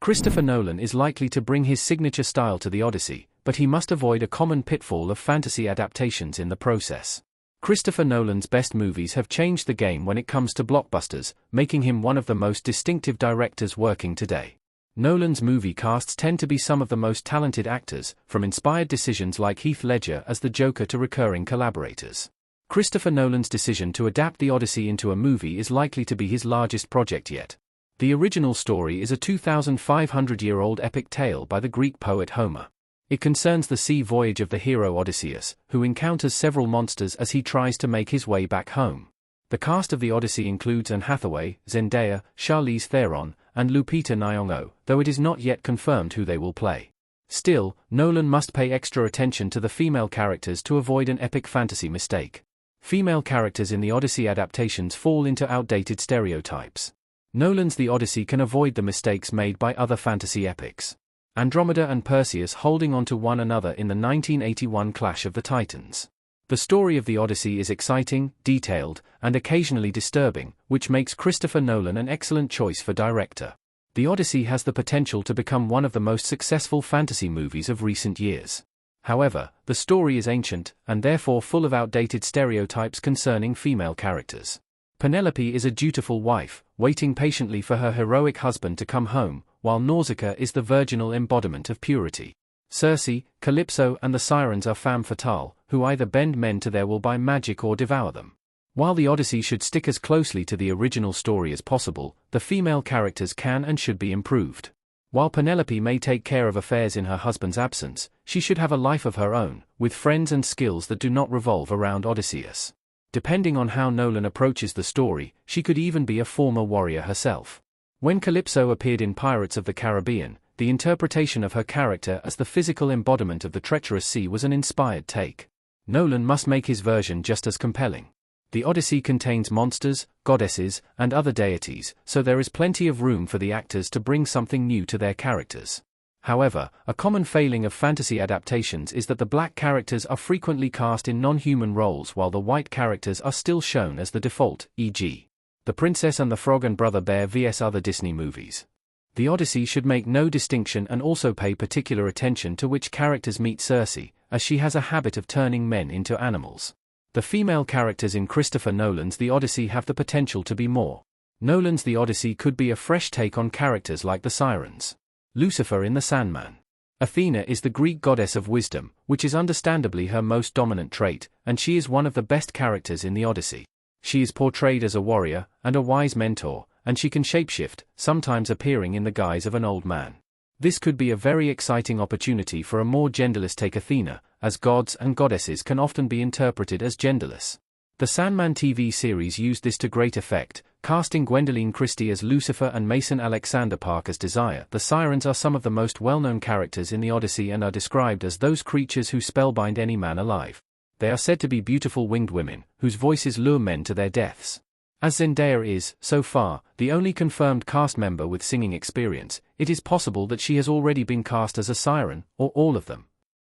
Christopher Nolan is likely to bring his signature style to the Odyssey, but he must avoid a common pitfall of fantasy adaptations in the process. Christopher Nolan's best movies have changed the game when it comes to blockbusters, making him one of the most distinctive directors working today. Nolan's movie casts tend to be some of the most talented actors, from inspired decisions like Heath Ledger as the Joker to recurring collaborators. Christopher Nolan's decision to adapt the Odyssey into a movie is likely to be his largest project yet. The original story is a 2,500-year-old epic tale by the Greek poet Homer. It concerns the sea voyage of the hero Odysseus, who encounters several monsters as he tries to make his way back home. The cast of the Odyssey includes Anne Hathaway, Zendaya, Charlize Theron, and Lupita Nyong'o, though it is not yet confirmed who they will play. Still, Nolan must pay extra attention to the female characters to avoid an epic fantasy mistake. Female characters in the Odyssey adaptations fall into outdated stereotypes. Nolan's The Odyssey can avoid the mistakes made by other fantasy epics. Andromeda and Perseus holding on to one another in the 1981 Clash of the Titans. The story of the Odyssey is exciting, detailed, and occasionally disturbing, which makes Christopher Nolan an excellent choice for director. The Odyssey has the potential to become one of the most successful fantasy movies of recent years. However, the story is ancient, and therefore full of outdated stereotypes concerning female characters. Penelope is a dutiful wife, waiting patiently for her heroic husband to come home, while Nausicaa is the virginal embodiment of purity. Circe, Calypso and the Sirens are femme fatale, who either bend men to their will by magic or devour them. While the Odyssey should stick as closely to the original story as possible, the female characters can and should be improved. While Penelope may take care of affairs in her husband's absence, she should have a life of her own, with friends and skills that do not revolve around Odysseus. Depending on how Nolan approaches the story, she could even be a former warrior herself. When Calypso appeared in Pirates of the Caribbean, the interpretation of her character as the physical embodiment of the treacherous sea was an inspired take. Nolan must make his version just as compelling. The Odyssey contains monsters, goddesses, and other deities, so there is plenty of room for the actors to bring something new to their characters. However, a common failing of fantasy adaptations is that the black characters are frequently cast in non-human roles while the white characters are still shown as the default, e.g. The Princess and the Frog and Brother Bear vs. other Disney movies. The Odyssey should make no distinction and also pay particular attention to which characters meet Circe, as she has a habit of turning men into animals. The female characters in Christopher Nolan's The Odyssey have the potential to be more. Nolan's The Odyssey could be a fresh take on characters like the Sirens. Lucifer in The Sandman. Athena is the Greek goddess of wisdom, which is understandably her most dominant trait, and she is one of the best characters in the Odyssey. She is portrayed as a warrior and a wise mentor, and she can shapeshift, sometimes appearing in the guise of an old man. This could be a very exciting opportunity for a more genderless take Athena, as gods and goddesses can often be interpreted as genderless. The Sandman TV series used this to great effect, casting Gwendoline Christie as Lucifer and Mason Alexander Park as Desire. The Sirens are some of the most well-known characters in the Odyssey and are described as those creatures who spellbind any man alive. They are said to be beautiful winged women, whose voices lure men to their deaths. As Zendaya is, so far, the only confirmed cast member with singing experience, it is possible that she has already been cast as a siren, or all of them.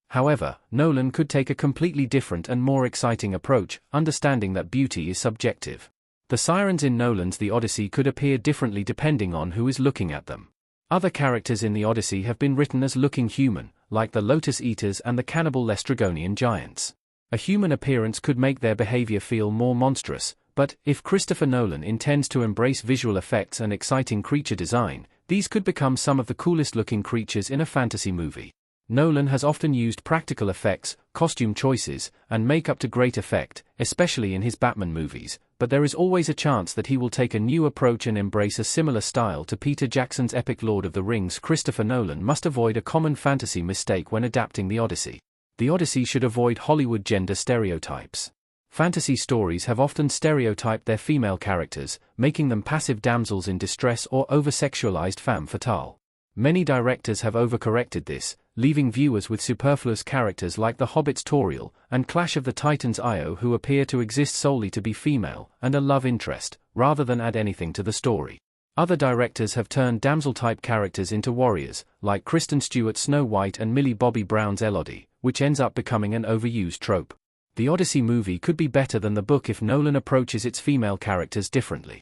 However, Nolan could take a completely different and more exciting approach, understanding that beauty is subjective. The sirens in Nolan's The Odyssey could appear differently depending on who is looking at them. Other characters in The Odyssey have been written as looking human, like the Lotus Eaters and the cannibal Lestrygonian giants. A human appearance could make their behavior feel more monstrous, but if Christopher Nolan intends to embrace visual effects and exciting creature design, these could become some of the coolest looking creatures in a fantasy movie. Nolan has often used practical effects, costume choices, and makeup to great effect, especially in his Batman movies, but there is always a chance that he will take a new approach and embrace a similar style to Peter Jackson's epic Lord of the Rings. Christopher Nolan must avoid a common fantasy mistake when adapting The Odyssey. The Odyssey should avoid Hollywood gender stereotypes. Fantasy stories have often stereotyped their female characters, making them passive damsels in distress or over-sexualized femme fatale. Many directors have overcorrected this, leaving viewers with superfluous characters like The Hobbit's Tauriel and Clash of the Titans Io who appear to exist solely to be female and a love interest, rather than add anything to the story. Other directors have turned damsel-type characters into warriors, like Kristen Stewart's Snow White and Millie Bobby Brown's Elodie, which ends up becoming an overused trope. The Odyssey movie could be better than the book if Nolan approaches its female characters differently.